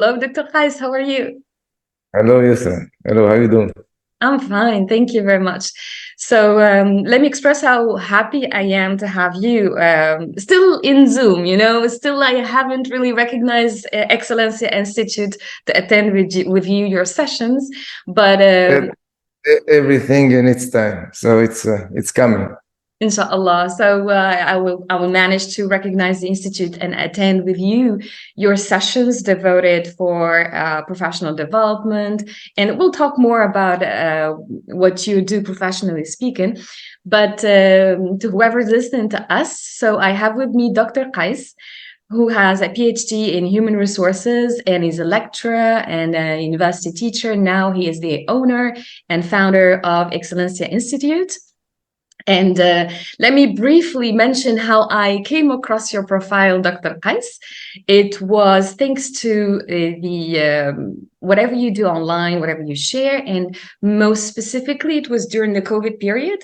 Hello, Dr. Kais, how are you? Hello, Yousra. Hello, how you doing? I'm fine, thank you very much. So let me express how happy I am to have you still in Zoom. Still I haven't really recognized Excellentia Institute to attend with you your sessions, but E- Everything in its time, so it's coming. Inshallah. So I will manage to recognize the institute and attend with you your sessions devoted for professional development, and we'll talk more about what you do professionally speaking. But to whoever's listening to us, so I have with me Dr. Qais, who has a PhD in human resources and is a lecturer and a university teacher. Now he is the owner and founder of Excellentia Institute. And let me briefly mention how I came across your profile, Dr. Qais. It was thanks to the whatever you do online, whatever you share, and most specifically, it was during the COVID period.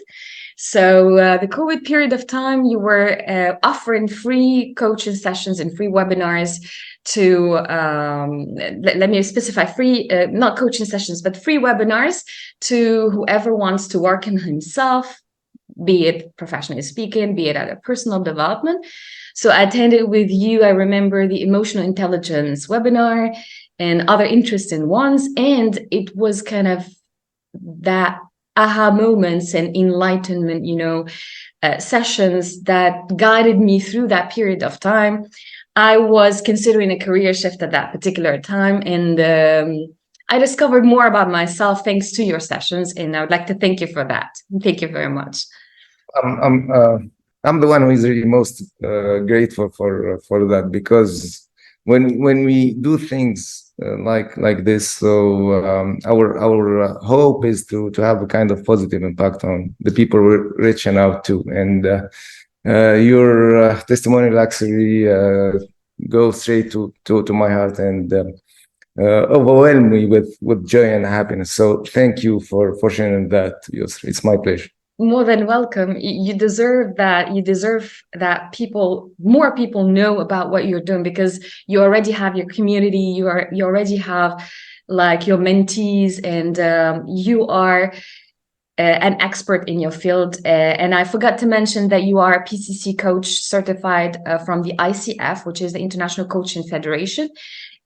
So the COVID period of time, you were offering free coaching sessions and free webinars to let me specify free, not coaching sessions, but free webinars to whoever wants to work on himself, be it professionally speaking, be it at a personal development. So I attended with you, I remember the emotional intelligence webinar and other interesting ones. And it was kind of that aha moments and enlightenment, sessions that guided me through that period of time. I was considering a career shift at that particular time. And I discovered more about myself thanks to your sessions. And I would like to thank you for that. Thank you very much. I'm I'm uh, I'm the one who is really most grateful for that, because when we do things like this, so our hope is to have a kind of positive impact on the people we're reaching out to, and your testimonial actually goes straight to my heart and overwhelm me with joy and happiness. So thank you for sharing that, Yusra. It's my pleasure. More than welcome. You deserve that. You deserve that more people know about what you're doing, because you already have your community. You already have like your mentees, and you are an expert in your field. And I forgot to mention that you are a PCC coach certified from the ICF, which is the International Coaching Federation.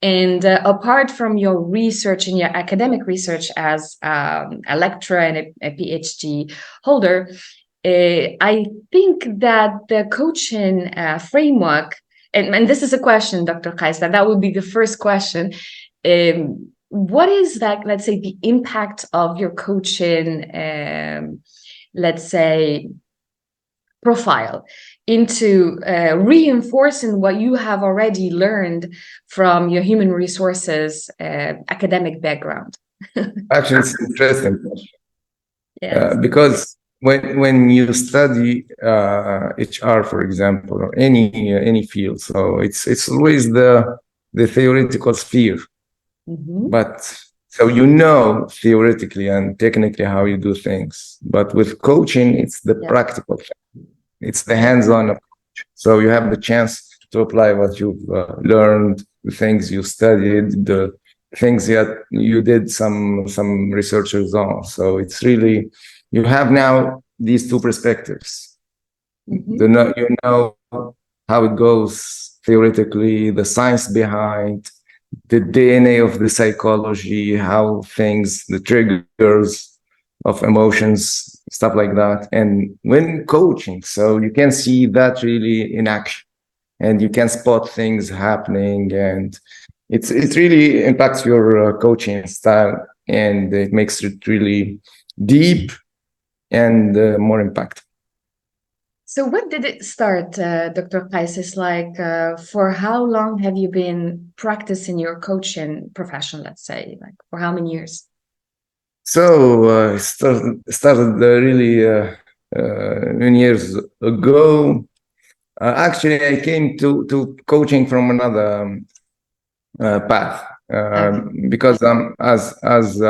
And apart from your research and your academic research as a lecturer and a PhD holder, I think that the coaching framework, and this is a question, Dr. Qais, that would be the first question. What is that, let's say, the impact of your coaching, let's say, profile into reinforcing what you have already learned from your human resources academic background? Actually, it's interesting Yes. because when you study HR, for example, or any field, so it's always the theoretical sphere, but so theoretically and technically how you do things, but with coaching, it's the practical thing. It's the hands-on approach. So you have the chance to apply what you've learned, the things you studied, the things that you did some researchers on. So it's really, you have now these two perspectives. You know how it goes theoretically, the science behind, the DNA of the psychology, how things, the triggers of emotions, stuff like that. And when coaching, so you can see that really in action, and you can spot things happening, and it really impacts your coaching style, and it makes it really deep and more impactful. So when did it start, Dr. Qais? It's like, for how long have you been practicing your coaching profession, let's say? Like, for how many years? So started really many years ago. Actually, I came to coaching from another path, because as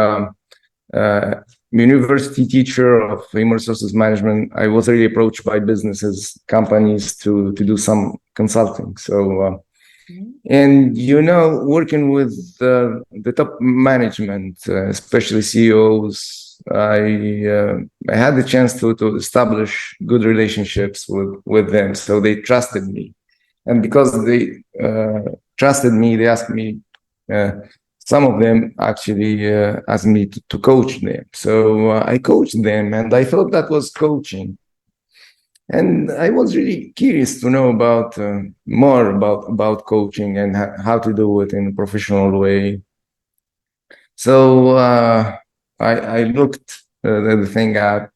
university teacher of human resources management, I was really approached by businesses, companies to do some consulting. So And, working with the top management, especially CEOs, I had the chance to establish good relationships with them. So they trusted me. And because they trusted me, they asked me, some of them actually asked me to coach them. So I coached them, and I thought that was coaching. And I was really curious to know more about coaching and how to do it in a professional way. So I looked the thing up,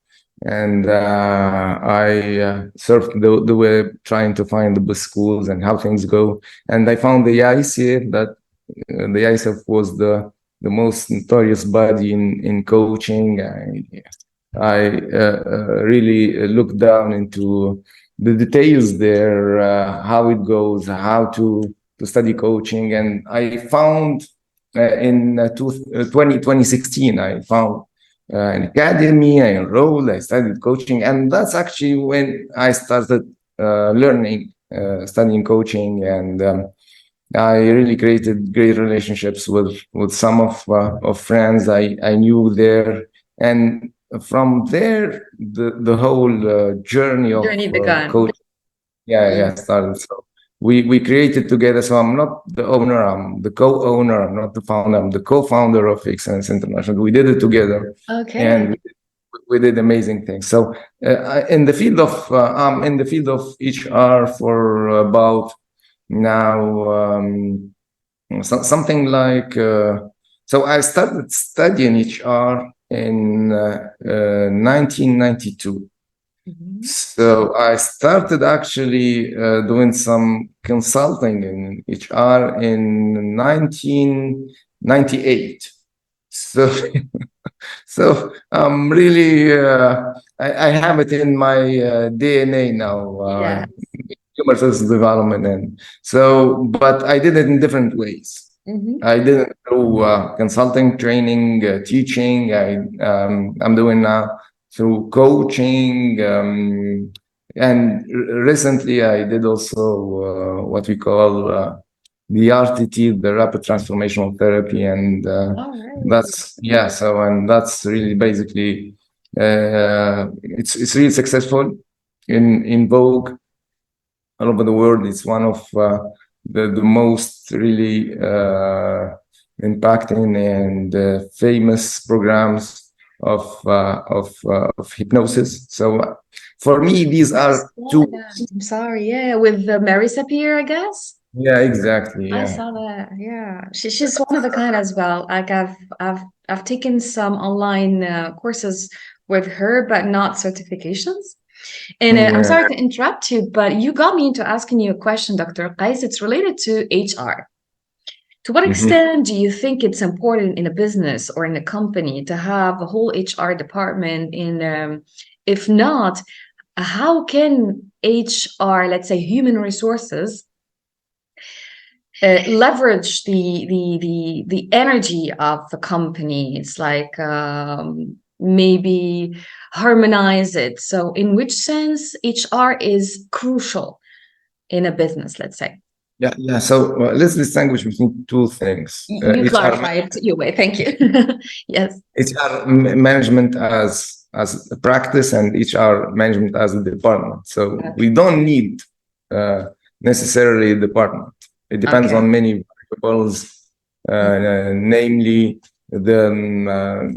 and I surfed the web trying to find the best schools and how things go. And I found the ICF, that the ICF was the most notorious body in coaching. I really looked down into the details there, how it goes, how to study coaching. And I found in 2016, I found an academy, I enrolled, I studied coaching. And that's actually when I started learning, studying coaching. And I really created great relationships with some of friends I knew there. And from there, the whole journey of began. coaching, started. So we created together. So I'm not the owner, I'm the co-owner, I'm not the founder, I'm the co-founder of Excellentia International. We did it together. Okay. And we did amazing things. So in the field of I'm in the field of HR for about now something like so I started studying HR in 1992. So I started actually doing some consulting in HR in 1998. So so really I have it in my DNA now. Human resources development. And so, but I did it in different ways. I didn't do consulting, training, teaching. I'm doing now through coaching. And recently I did also what we call the RTT, the rapid transformational therapy. And that's, so, and that's really basically, it's really successful in vogue all over the world. It's one of the most really impacting and famous programs of hypnosis. So for me, these are two. I'm sorry, with Mary Sapir, I guess. Yeah, exactly. Yeah. I saw that. Yeah, she's one of a kind as well. Like I've taken some online courses with her, but not certifications. And I'm sorry to interrupt you, but you got me into asking you a question, Dr. Qais. It's related to HR. To what extent do you think it's important in a business or in a company to have a whole HR department? If not, how can HR, let's say human resources, leverage the energy of the company? It's like maybe harmonize it. So in which sense HR is crucial in a business, let's say? Yeah. So let's distinguish between two things. You clarify it your way. Thank you. Yes. HR management as a practice and HR management as a department. So we don't need necessarily a department. It depends on many variables, namely the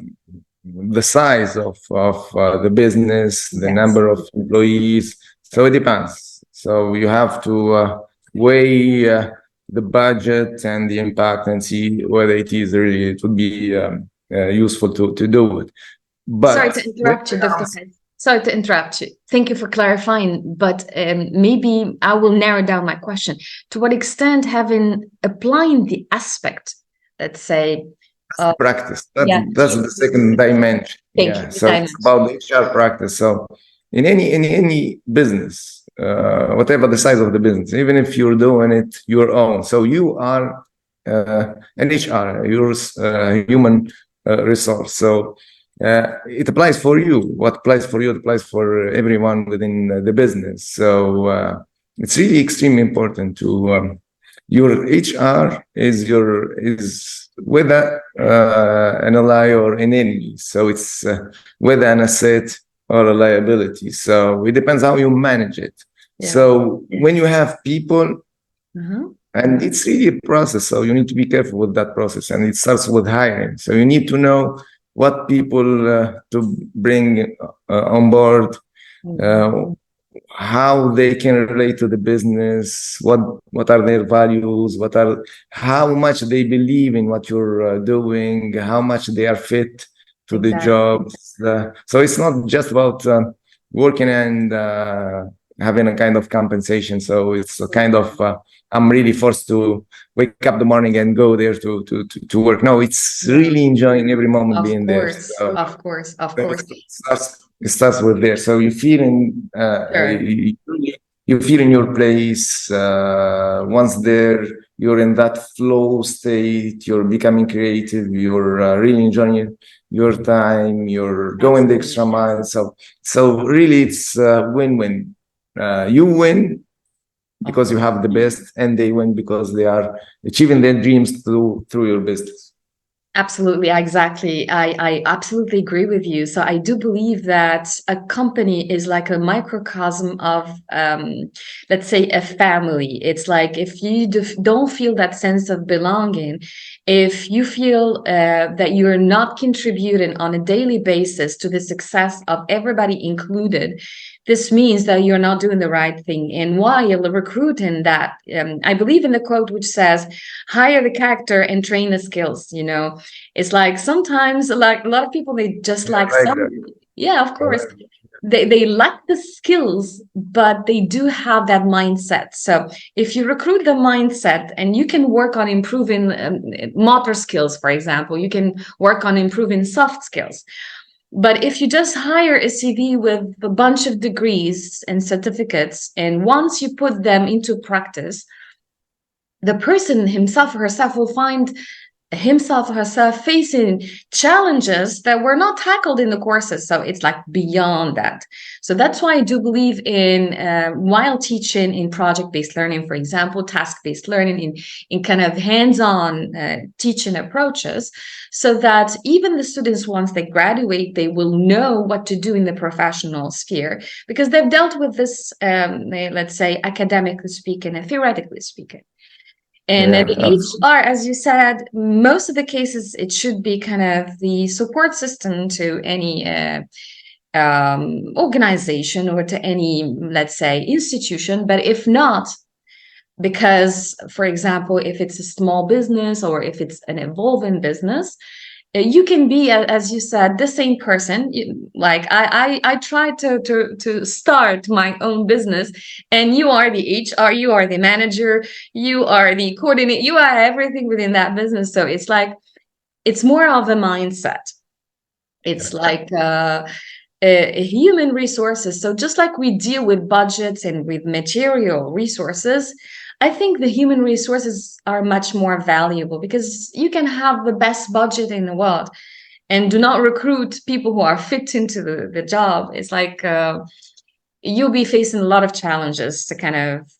size of the business, the number of employees. So it depends. So you have to weigh the budget and the impact and see whether it would be useful to do it. But sorry to interrupt you, Dr. Qais. Sorry to interrupt you. Thank you for clarifying, but maybe I will narrow down my question. To what extent applying the aspect, let's say, practice. That's the second dimension. So it's about the HR practice. So in any business, whatever the size of the business, even if you're doing it your own, so you are an HR, you're a human resource. So it applies for you. What applies for you, it applies for everyone within the business. So it's really extremely important to your HR is whether an ally or an enemy. So it's whether an asset or a liability. So it depends how you manage it. Yeah. So when you have people, and it's really a process, so you need to be careful with that process, and it starts with hiring. So you need to know what people to bring on board, how they can relate to the business, what are their values, how much they believe in what you're doing, how much they are fit to the job. So it's not just about working and having a kind of compensation. So it's a kind of I'm really forced to wake up the morning and go there to work. No, it's really enjoying every moment being there. So, of course. It starts with there. So you feel in you feel in your place. Once there, you're in that flow state. You're becoming creative. You're really enjoying your time. You're going the extra mile. So really, it's win-win. You win because you have the best, and they win because they are achieving their dreams through your business. Absolutely, exactly. I absolutely agree with you. So I do believe that a company is like a microcosm of, let's say, a family. It's like if you don't feel that sense of belonging, if you feel that you're not contributing on a daily basis to the success of everybody included, this means that you're not doing the right thing. And while recruiting that, I believe in the quote which says, hire the character and train the skills. You know, it's like sometimes, like a lot of people, they just like some, yeah, of course. They lack the skills, but they do have that mindset. So if you recruit the mindset, and you can work on improving motor skills, for example, you can work on improving soft skills. But if you just hire a CV with a bunch of degrees and certificates, and once you put them into practice, the person himself or herself will find himself or herself facing challenges that were not tackled in the courses. So it's like beyond that. So that's why I do believe in, while teaching in project-based learning, for example, task-based learning, in kind of hands-on teaching approaches, so that even the students, once they graduate, they will know what to do in the professional sphere, because they've dealt with this, let's say, academically speaking and theoretically speaking. And at HR, as you said, most of the cases, it should be kind of the support system to any organization or to any, let's say, institution. But if not, because, for example, if it's a small business or if it's an evolving business, you can be, as you said, the same person. Like I tried to start my own business, and you are the HR, you are the manager, you are the coordinator, you are everything within that business. So it's like, it's more of a mindset. It's like human resources. So just like we deal with budgets and with material resources, I think the human resources are much more valuable, because you can have the best budget in the world and do not recruit people who are fit into the job. It's like you'll be facing a lot of challenges to kind of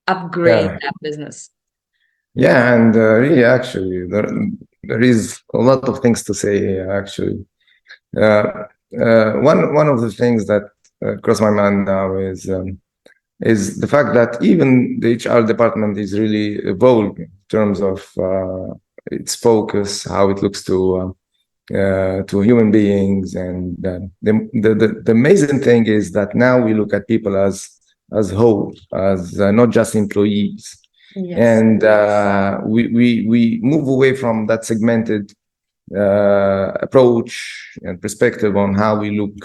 upgrade that business. Yeah, and really, actually, there is a lot of things to say, actually. One of the things that cross my mind now is the fact that even the HR department is really evolving in terms of its focus, how it looks to human beings, and the amazing thing is that now we look at people as whole, as not just employees, and we move away from that segmented approach and perspective on how we look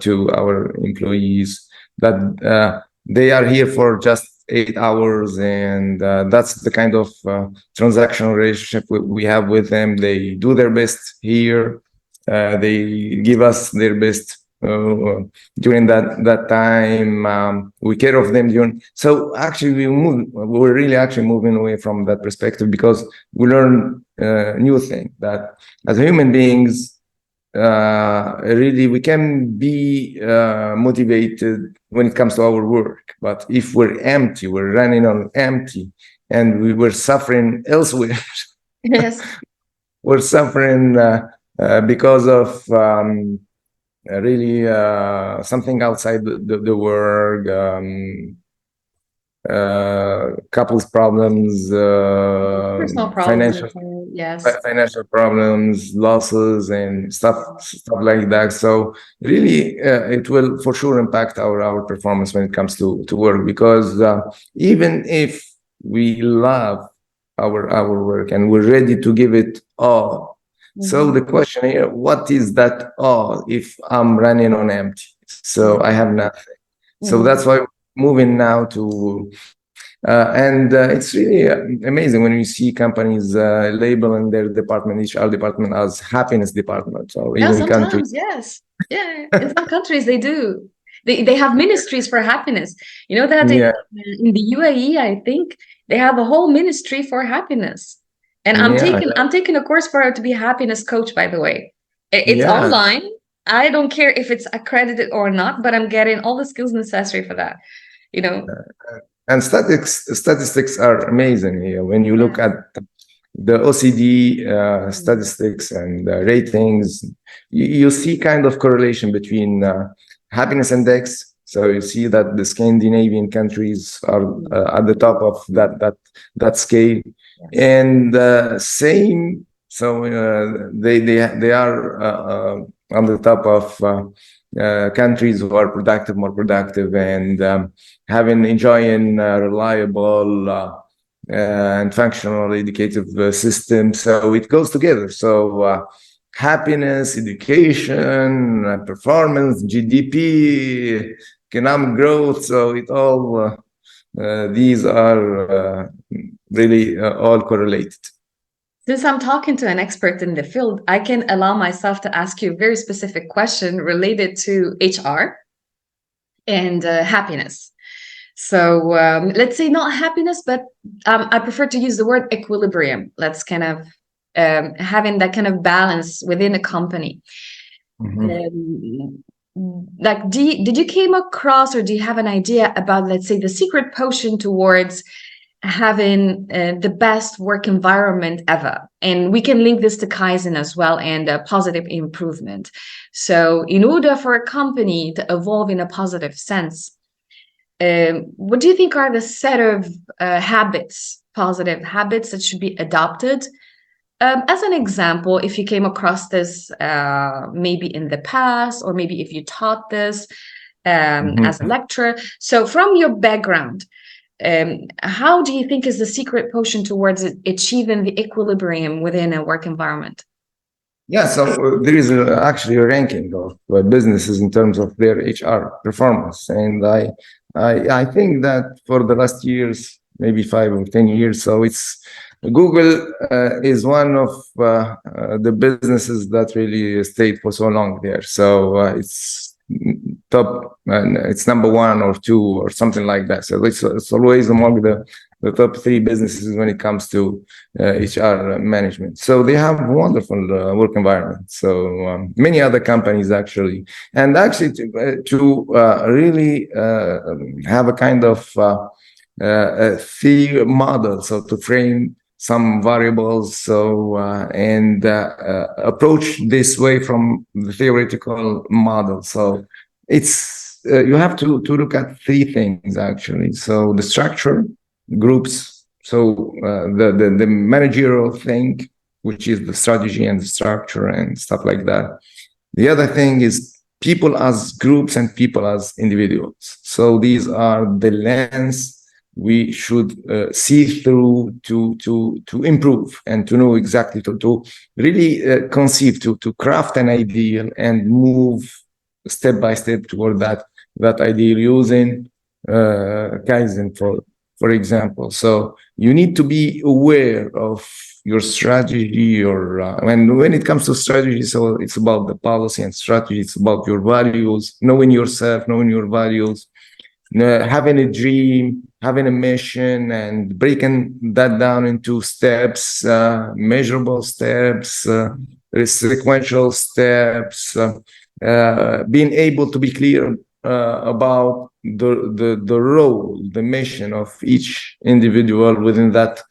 to our employees, that they are here for just 8 hours, and that's the kind of transactional relationship we have with them. They do their best here, they give us their best during that time. We care of them during. So actually, we're really actually moving away from that perspective, because we learn new thing, that as human beings, really we can be motivated when it comes to our work, but if we're empty, we're running on empty, and we were suffering elsewhere. Yes. We're suffering because of really something outside the work, couples problems, Personal financial problems. Yes. financial problems, losses, and stuff like that. So really, it will for sure impact our performance when it comes to work, because even if we love our work and we're ready to give it all. So the question here, what is that all if I'm running on empty? So I have nothing. So that's why we're moving now to and it's really amazing when you see companies labeling their department, HR department, as happiness department. So Yeah, even countries, sometimes, yes. Yeah, in some countries they do. They have ministries for happiness. You know that yeah, in the UAE, I think they have a whole ministry for happiness. And yeah, I'm taking a course for to be a happiness coach, by the way. It's yeah. online. I don't care if it's accredited or not, but I'm getting all the skills necessary for that. You know. And statistics are amazing here. When you look at the OCD statistics and ratings, you see kind of correlation between happiness index. So you see that the Scandinavian countries are at the top of that scale, and same. So they are on the top of countries who are productive, more productive, and enjoying reliable and functional educative system. So it goes together. So happiness, education, performance, GDP, economic growth. So it all these are really all correlated. Since I'm talking to an expert in the field, I can allow myself to ask you a very specific question related to HR and happiness. So let's say not happiness, but I prefer to use the word equilibrium. Let's kind of having that kind of balance within a company. Like, did you came across, or do you have an idea about, let's say, the secret potion towards having the best work environment ever? And we can link this to KaiZen as well, and a positive improvement. So in order for a company to evolve in a positive sense, what do you think are the set of habits, positive habits that should be adopted? As an example, if you came across this maybe in the past, or maybe if you taught this as a lecturer. So from your background, how do you think is the secret potion towards achieving the equilibrium within a work environment? Yeah, so there is actually a ranking of businesses in terms of their HR performance, and I think that for the last years, maybe 5 or 10 years, so it's Google is one of the businesses that really stayed for so long there. So it's top, and it's number 1 or 2 or something like that. So it's always among the top 3 businesses when it comes to HR management. So they have wonderful work environment. So many other companies actually, and actually to really have a kind of a theory model, so to frame some variables, so and approach this way from the theoretical model. So it's you have to look at 3 things actually. So the structure, groups, so the managerial thing, which is the strategy and the structure and stuff like that. The other thing is people as groups and people as individuals. So these are the lens we should see through to improve and to know exactly to really conceive, to craft an ideal and move step by step toward that ideal using KaiZen for example. So you need to be aware of your strategy, or when it comes to strategy, so it's about the policy and strategy. It's about your values, knowing yourself, knowing your values, having a dream, having a mission, and breaking that down into steps, measurable steps, sequential steps, being able to be clear about the role, the mission of each individual within that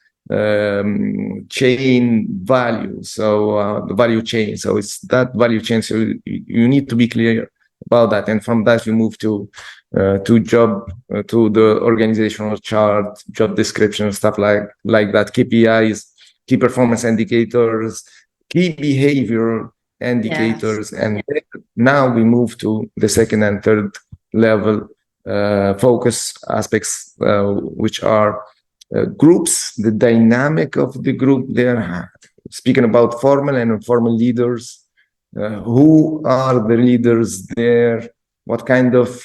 chain value. So the value chain. So it's that value chain. So you need to be clear about that, and from that you move to job, to the organizational chart, job description, stuff like that, KPIs, key performance indicators, key behavior indicators. Yes. And now we move to the second and third level focus aspects, which are groups, the dynamic of the group there, speaking about formal and informal leaders. Who are the leaders there? What kind of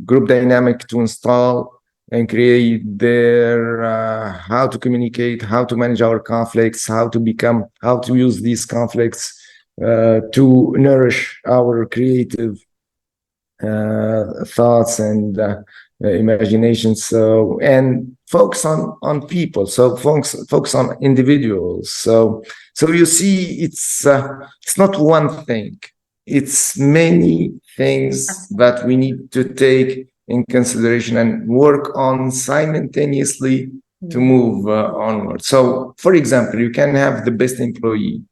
group dynamic to install and create there? How to communicate, how to manage our conflicts, how to use these conflicts to nourish our creative thoughts and imagination. So, and focus on people. So focus on individuals. So you see, it's not one thing. It's many things that we need to take in consideration and work on simultaneously to move onward. So, for example, you can have the best employee.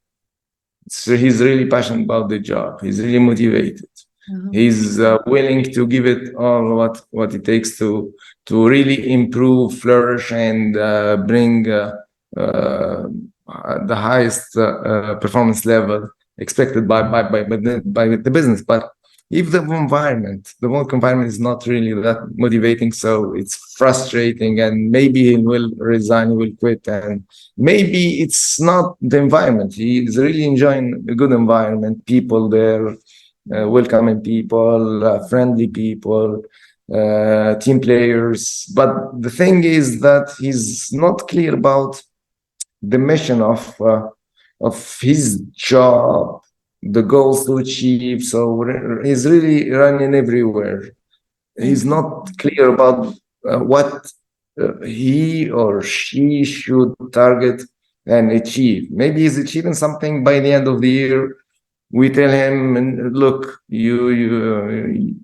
So he's really passionate about the job. He's really motivated. He's willing to give it all what it takes to really improve, flourish, and bring the highest performance level expected by the business. But if the work environment is not really that motivating, so it's frustrating, and maybe he will resign, he will quit, and maybe it's not the environment. He's really enjoying a good environment, people there, welcoming people, friendly people, team players. But the thing is that he's not clear about the mission of his job, the goals to achieve. So he's really running everywhere. He's not clear about what he or she should target and achieve. Maybe he's achieving something by the end of the year. We tell him, look, you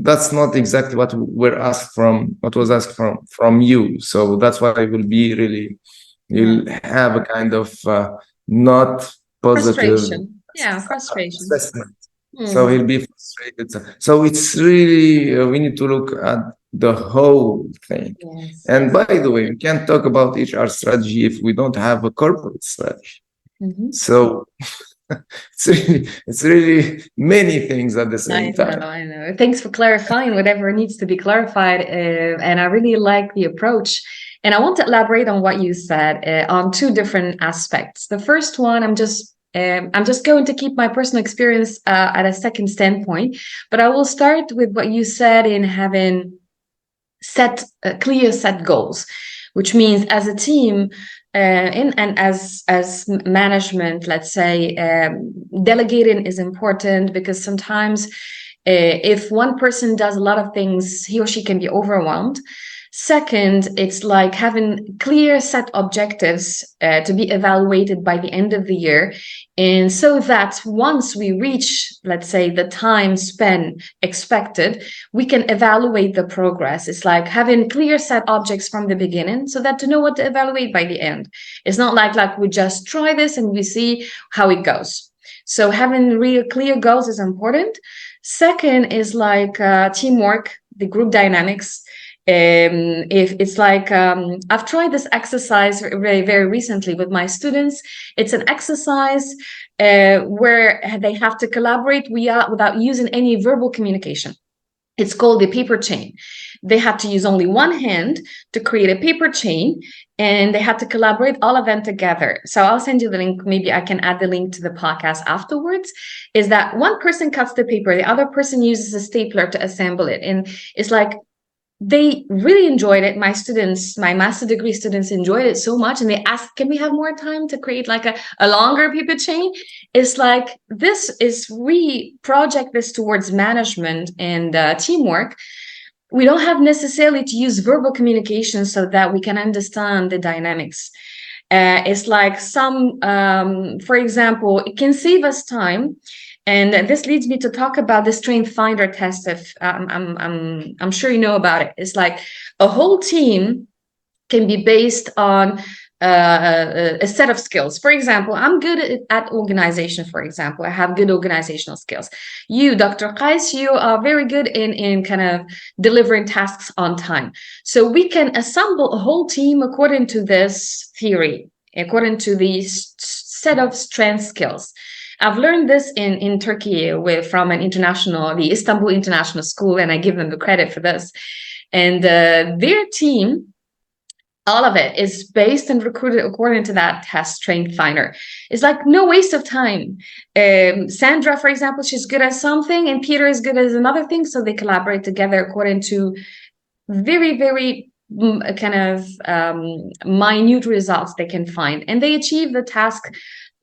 that's not exactly what was asked from you. So that's why it will be really, you'll have a kind of not positive frustration assessment. So he'll be frustrated. So it's really, we need to look at the whole thing. And by the way, we can't talk about HR strategy if we don't have a corporate strategy. So it's really many things at the same time. I know. Thanks for clarifying whatever needs to be clarified. And I really like the approach. And I want to elaborate on what you said on two different aspects. The first one, I'm just going to keep my personal experience at a second standpoint, but I will start with what you said in having clear set goals, which means as a team, and as management, let's say, delegating is important, because sometimes if one person does a lot of things, he or she can be overwhelmed. Second, it's like having clear set objectives to be evaluated by the end of the year. And so that once we reach, let's say, the time spent expected, we can evaluate the progress. It's like having clear set objects from the beginning so that to know what to evaluate by the end. It's not like we just try this and we see how it goes. So having real clear goals is important. Second is like teamwork, the group dynamics. If it's like I've tried this exercise very, very recently with my students. It's an exercise where they have to collaborate without using any verbal communication. It's called the paper chain. They had to use only one hand to create a paper chain, and they had to collaborate, all of them together. So I'll send you the link. Maybe I can add the link to the podcast afterwards. Is that one person cuts the paper, the other person uses a stapler to assemble it. And it's like, they really enjoyed it. My students, my master degree students, enjoyed it so much. And they asked, can we have more time to create like a longer paper chain? It's like, we project this towards management and teamwork. We don't have necessarily to use verbal communication so that we can understand the dynamics. It's like for example, it can save us time And this leads me to talk about the Strength Finder test. If I'm sure you know about it. It's like a whole team can be based on a set of skills. For example, I'm good at organization, for example. I have good organizational skills. You, Dr. Qais, you are very good in kind of delivering tasks on time. So we can assemble a whole team according to this theory, according to the set of strength skills. I've learned this in Turkey from the Istanbul International School, and I give them the credit for this. And their team, all of it is based and recruited according to that test, Strength Finder. It's like no waste of time. Sandra, for example, she's good at something and Peter is good at another thing. So they collaborate together according to very, very kind of minute results they can find. And they achieve the task,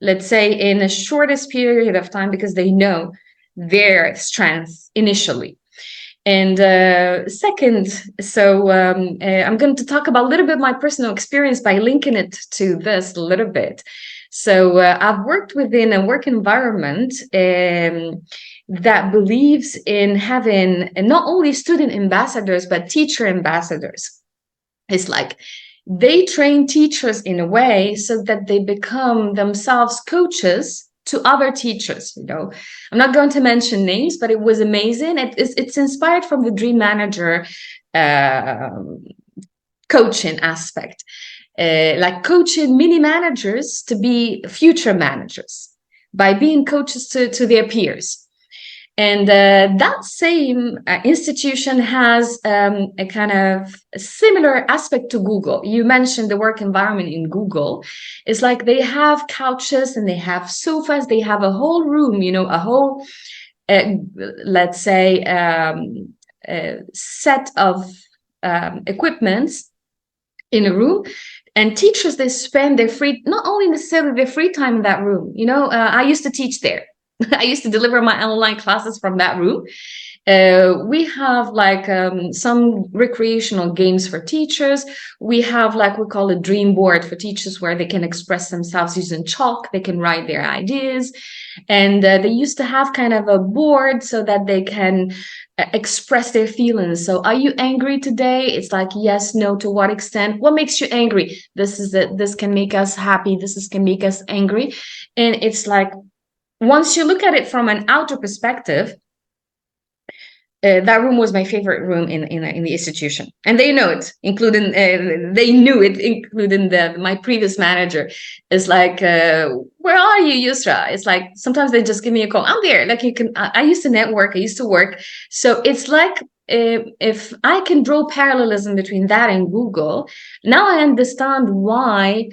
let's say, in the shortest period of time because they know their strengths initially. And second, so I'm going to talk about a little bit my personal experience by linking it to this a little bit. So I've worked within a work environment that believes in having not only student ambassadors, but teacher ambassadors. It's like they train teachers in a way so that they become themselves coaches to other teachers. I'm not going to mention names, but it was amazing. It's inspired from the Dream Manager coaching aspect, like coaching mini managers to be future managers by being coaches to their peers. And that same institution has a kind of similar aspect to Google. You mentioned the work environment in Google. It's like they have couches and they have sofas. They have a whole room, a whole, let's say, set of equipments in a room. And teachers, they spend not only necessarily their free time in that room. I used to teach there. I used to deliver my online classes from that room. We have like some recreational games for teachers. We have like we call a dream board for teachers where they can express themselves using chalk. They can write their ideas. And they used to have kind of a board so that they can express their feelings. So are you angry today? It's like, yes, no, to what extent? What makes you angry? This can make us happy. This can make us angry. And it's like, once you look at it from an outer perspective, that room was my favorite room in the institution, and they know it, including they knew it, including my previous manager. It's like, where are you, Yousra? It's like sometimes they just give me a call. I'm there. Like I used to network. I used to work. So it's like if I can draw parallelism between that and Google, now I understand why.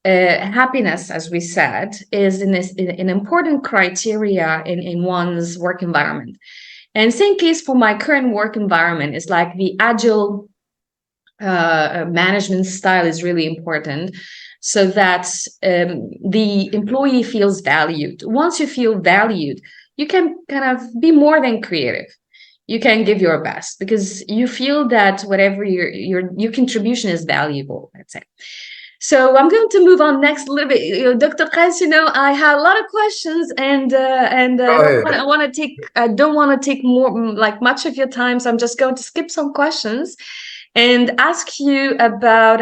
Happiness, as we said, is an important criteria in one's work environment. And same case for my current work environment is like the agile management style is really important so that the employee feels valued. Once you feel valued, you can kind of be more than creative. You can give your best because you feel that whatever your contribution is valuable, let's say. So I'm going to move on next a little bit. Dr. Qais, I had a lot of questions and I don't want to take more like much of your time. So I'm just going to skip some questions and ask you about,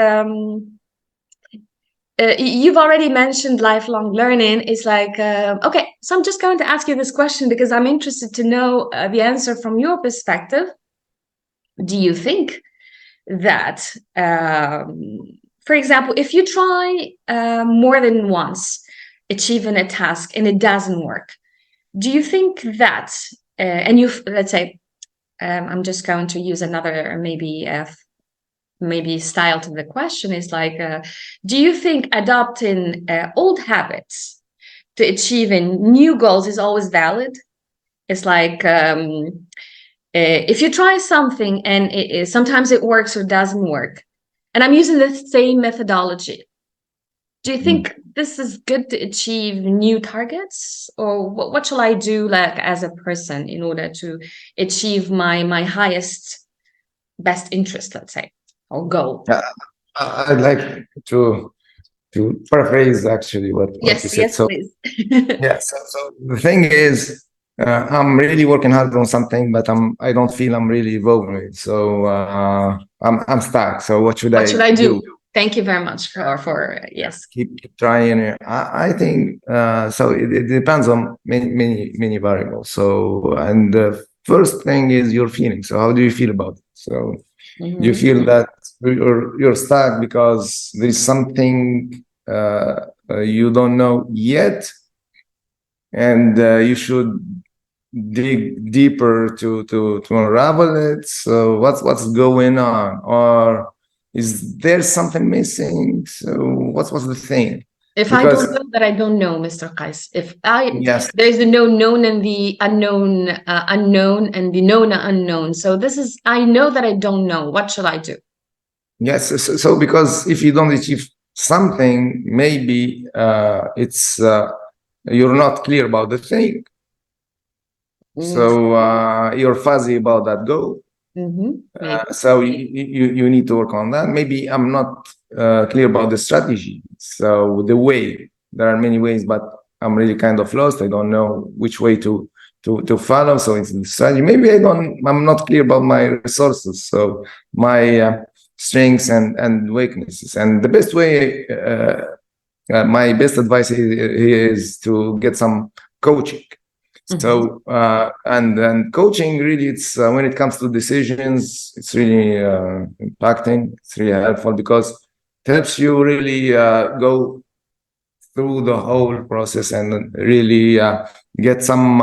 you've already mentioned lifelong learning. It's like, okay, so I'm just going to ask you this question because I'm interested to know the answer from your perspective. Do you think that, for example, if you try more than once achieving a task and it doesn't work, do you think that, let's say, I'm just going to use another maybe style to the question is like, do you think adopting old habits to achieving new goals is always valid? It's like, if you try something and sometimes it works or doesn't work, and I'm using the same methodology. Do you think this is good to achieve new targets, or what shall I do like as a person in order to achieve my highest, best interest, let's say, or goal? I'd like to paraphrase actually what you said. Yes, so, please. yeah. So the thing is, I'm really working hard on something, but I don't feel I'm really evolving. So I'm stuck. So what should I do? do? Thank you very much for yes. Keep trying. I think so. It depends on many variables. So and the first thing is your feeling. So how do you feel about it? So do you feel that you're stuck because there's something you don't know yet, and you should dig deeper to unravel it? So what's going on, or is there something missing? So what's the thing? If Because I don't know that I don't know, Mr. Kais, yes, there's the known and the unknown and the known unknown. So this is, I know that I don't know. What should I do? yes. So because if you don't achieve something, maybe it's you're not clear about the thing. So you're fuzzy about that goal. So you need to work on that. Maybe I'm not clear about the strategy. So the way, there are many ways, but I'm really kind of lost. I don't know which way to follow. So it's the strategy. Maybe I'm not clear about my resources. So my strengths and weaknesses. And the best way, my best advice is to get some coaching. So and coaching really, it's when it comes to decisions, it's really impacting. It's really helpful because it helps you really go through the whole process and really get some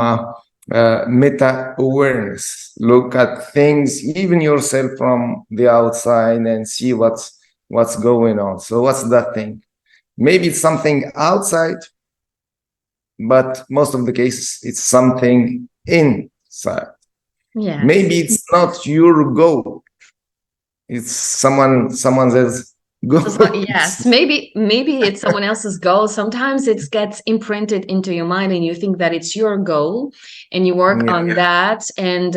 meta awareness. Look at things, even yourself from the outside, and see what's going on. So what's that thing? Maybe it's something outside, but most of the cases it's something inside. Yeah. Maybe it's not your goal. It's someone else's goal. Yes, maybe it's someone else's goal. Sometimes it gets imprinted into your mind, and you think that it's your goal, and you work on that, and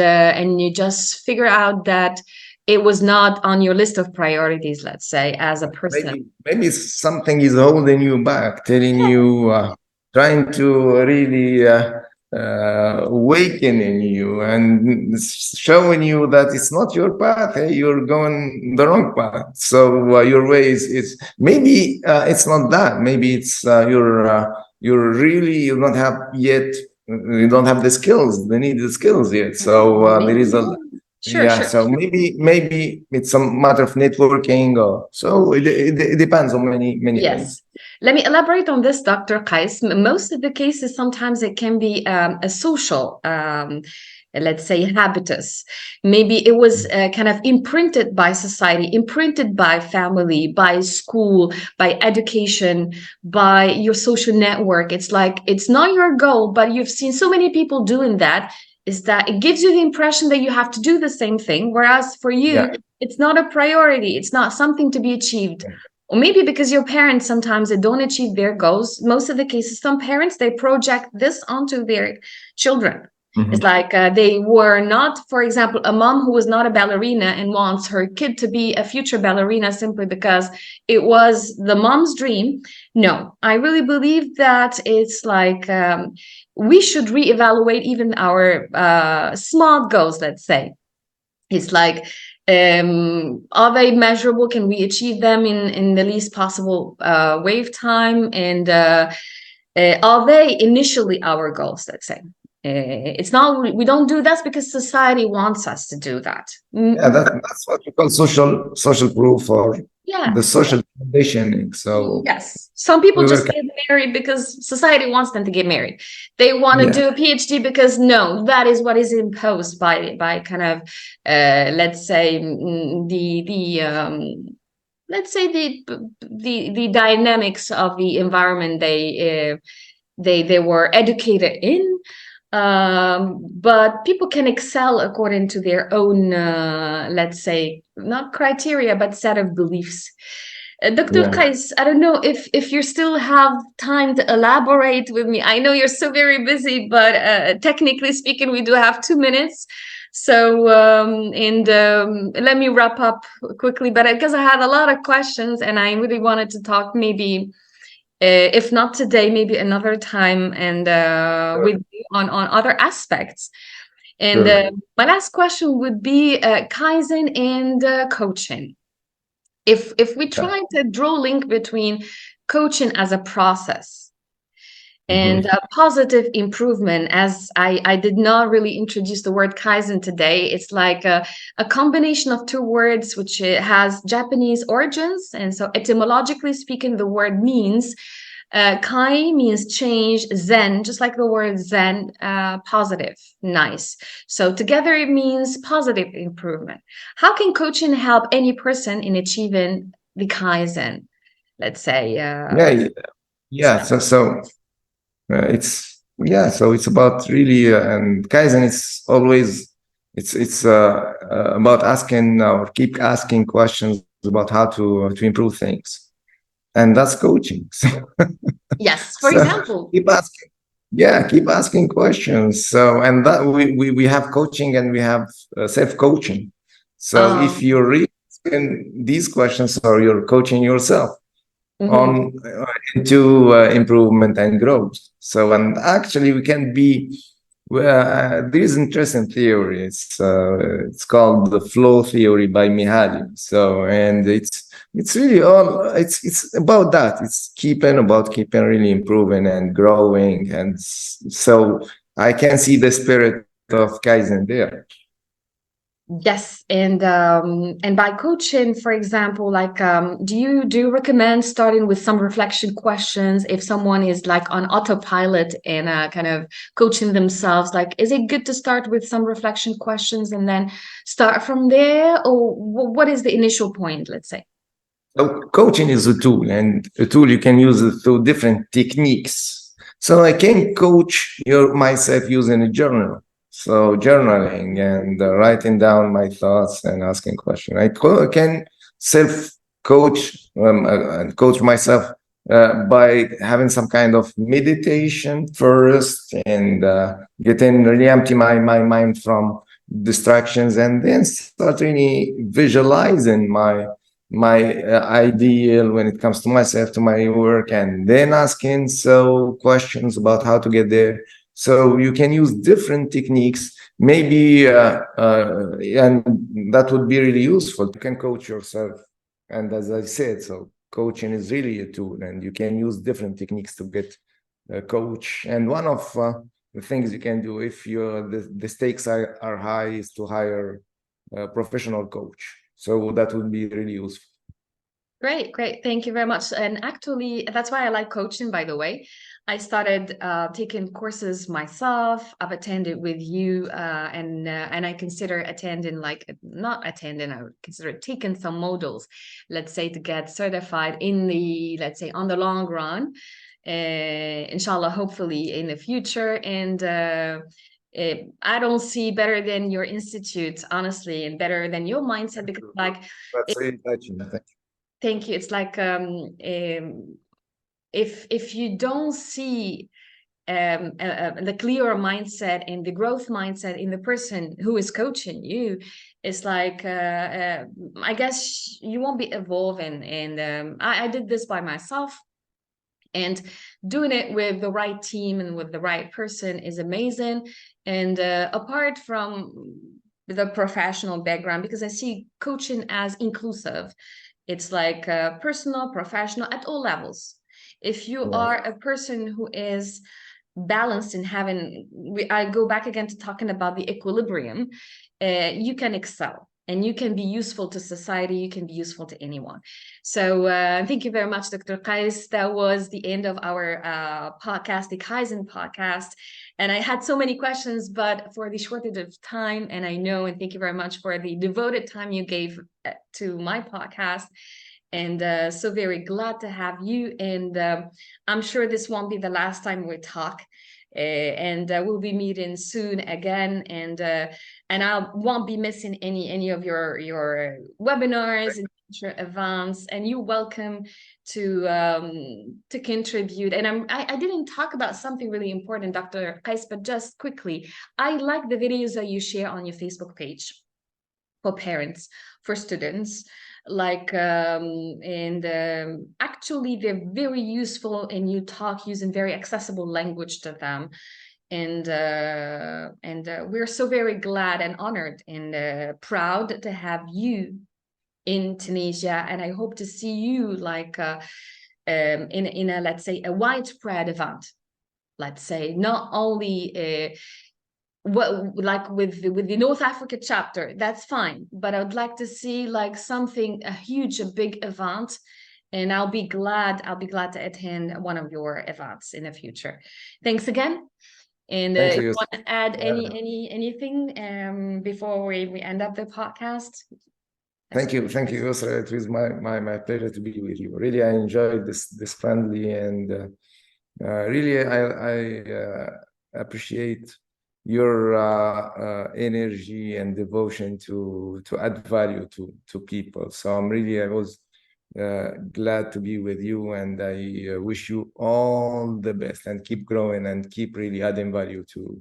you just figure out that it was not on your list of priorities. Let's say, as a person, maybe something is holding you back, telling you. Trying to really awaken in you and showing you that it's not your path. Hey, you're going the wrong path. So your way is maybe it's not that. Maybe it's you're really, you don't have yet. You don't have the skills, the needed skills yet. So there is a. Sure. So maybe it's a matter of networking, or so it depends on many things. Let me elaborate on this, Dr. Kais. Most of the cases, sometimes it can be a social, let's say, habitus. Maybe it was kind of imprinted by society, imprinted by family, by school, by education, by your social network. It's like, it's not your goal, but you've seen so many people doing that, is that it gives you the impression that you have to do the same thing, whereas for you, it's not a priority. It's not something to be achieved. Or maybe because your parents, sometimes they don't achieve their goals. Most of the cases, some parents, they project this onto their children. It's like they were not, for example, a mom who was not a ballerina and wants her kid to be a future ballerina simply because it was the mom's dream. No, I really believe that it's like we should reevaluate even our small goals, let's say. It's like, are they measurable? Can we achieve them in the least possible wave time? And are they initially our goals, let's say? It's not, we don't do that because society wants us to do that. Yeah, that's what we call social proof, or the social conditioning. So yes, some people just get married because society wants them to get married. They want to do a PhD because no, that is what is imposed by kind of let's say the dynamics of the environment they were educated in. But people can excel according to their own, let's say, not criteria, but set of beliefs. Dr. Kais, I don't know if you still have time to elaborate with me. I know you're so very busy, but technically speaking, we do have 2 minutes. So, let me wrap up quickly, but because I had a lot of questions and I really wanted to talk maybe if not today, maybe another time, and with you on other aspects. And my last question would be Kaizen and coaching. If we try to draw a link between coaching as a process and a positive improvement, as I did not really introduce the word Kaizen today, it's like a combination of two words which has Japanese origins. And so etymologically speaking, the word means Kai means change, Zen, just like the word Zen, positive, nice. So together it means positive improvement. How can coaching help any person in achieving the Kaizen? Let's say. So it's about really and Kaizen. It's always it's about asking or keep asking questions about how to improve things, and that's coaching. Yes, for So example. keep asking questions. So, and that we have coaching and we have self-coaching. So if you're really asking these questions, or you're coaching yourself on into improvement and growth. So, and actually we can be, there is interesting theory. It's called the flow theory by Mihaly. So, and it's really all it's about that. It's keeping really improving and growing. And so I can see the spirit of Kaizen there. Yes, and by coaching, for example, like do you recommend starting with some reflection questions if someone is like on autopilot and kind of coaching themselves? Like, is it good to start with some reflection questions and then start from there, or what is the initial point, let's say? So coaching is a tool, and a tool you can use it through different techniques. So I can coach myself using a journal. So journaling and writing down my thoughts and asking questions. I can self-coach and coach myself by having some kind of meditation first, and getting really empty my mind from distractions, and then start really visualizing my ideal when it comes to myself, to my work, and then asking questions about how to get there. So you can use different techniques, maybe, and that would be really useful. You can coach yourself, and as I said, so coaching is really a tool, and you can use different techniques to get a coach. And one of the things you can do if the stakes are high is to hire a professional coach. So that would be really useful. Great. Thank you very much. And actually, that's why I like coaching, by the way. I started taking courses myself. I've attended with you, and I consider attending, like not attending, I would consider taking some modules, let's say, to get certified in the, let's say, on the long run, inshallah, hopefully in the future. And I don't see better than your institute, honestly, and better than your mindset, because like that's really touching. Thank you. It's like if you don't see the clearer mindset and the growth mindset in the person who is coaching you, it's like I guess you won't be evolving. And I did this by myself, and doing it with the right team and with the right person is amazing. And apart from the professional background, because I see coaching as inclusive, it's like personal, professional, at all levels. If you are a person who is balanced in having, I go back again to talking about the equilibrium, you can excel and you can be useful to society, you can be useful to anyone. So thank you very much, Dr. Kais. That was the end of our podcast, the KaiZen podcast. And I had so many questions, but for the shortage of time, and I know, and thank you very much for the devoted time you gave to my podcast. And so very glad to have you. And I'm sure this won't be the last time we talk. And we'll be meeting soon again. And I won't be missing any of your webinars and events. And you're welcome to contribute. And I didn't talk about something really important, Dr. Kais, but just quickly, I like the videos that you share on your Facebook page for parents, for students. like actually they're very useful, and you talk using very accessible language to them. And we're so very glad and honored and proud to have you in Tunisia. And I hope to see you like in a, let's say, a widespread event. Let's say not only what, like with the North Africa chapter, that's fine, but I would like to see like something, a huge, a big event. And I'll be glad to attend one of your events in the future. Thanks again. And Thank if you you. want to add Yeah. anything before we end up the podcast. Thank you, Yousra. It was my pleasure to be with you. Really, I enjoyed this friendly, and really I appreciate your energy and devotion to add value to people. So I was glad to be with you, and I wish you all the best, and keep growing and keep really adding value to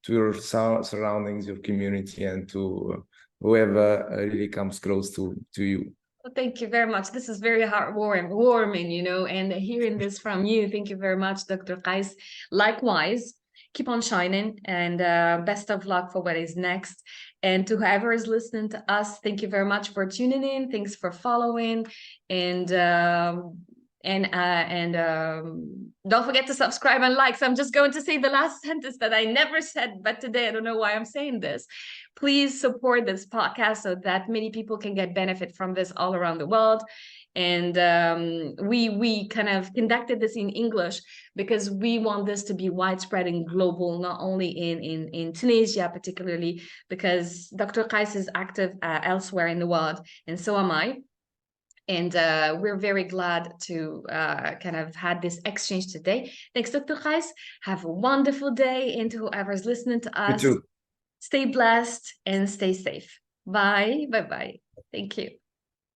your surroundings, your community, and to whoever really comes close to you. Well, thank you very much. This is very warming, you know, and hearing this from you. Thank you very much, Dr. Kais. Likewise, keep on shining, and best of luck for what is next. And to whoever is listening to us, thank you very much for tuning in. Thanks for following, and don't forget to subscribe and like. So I'm just going to say the last sentence that I never said, but today I don't know why I'm saying this. Please support this podcast so that many people can get benefit from this all around the world. And we kind of conducted this in English because we want this to be widespread and global, not only in Tunisia particularly, because Dr. Kais is active elsewhere in the world, and so am I. And we're very glad to kind of had this exchange today. Thanks, Dr. Kais. Have a wonderful day, and to whoever's listening to us, You too. stay blessed and stay safe. Bye. Bye-bye. Thank you.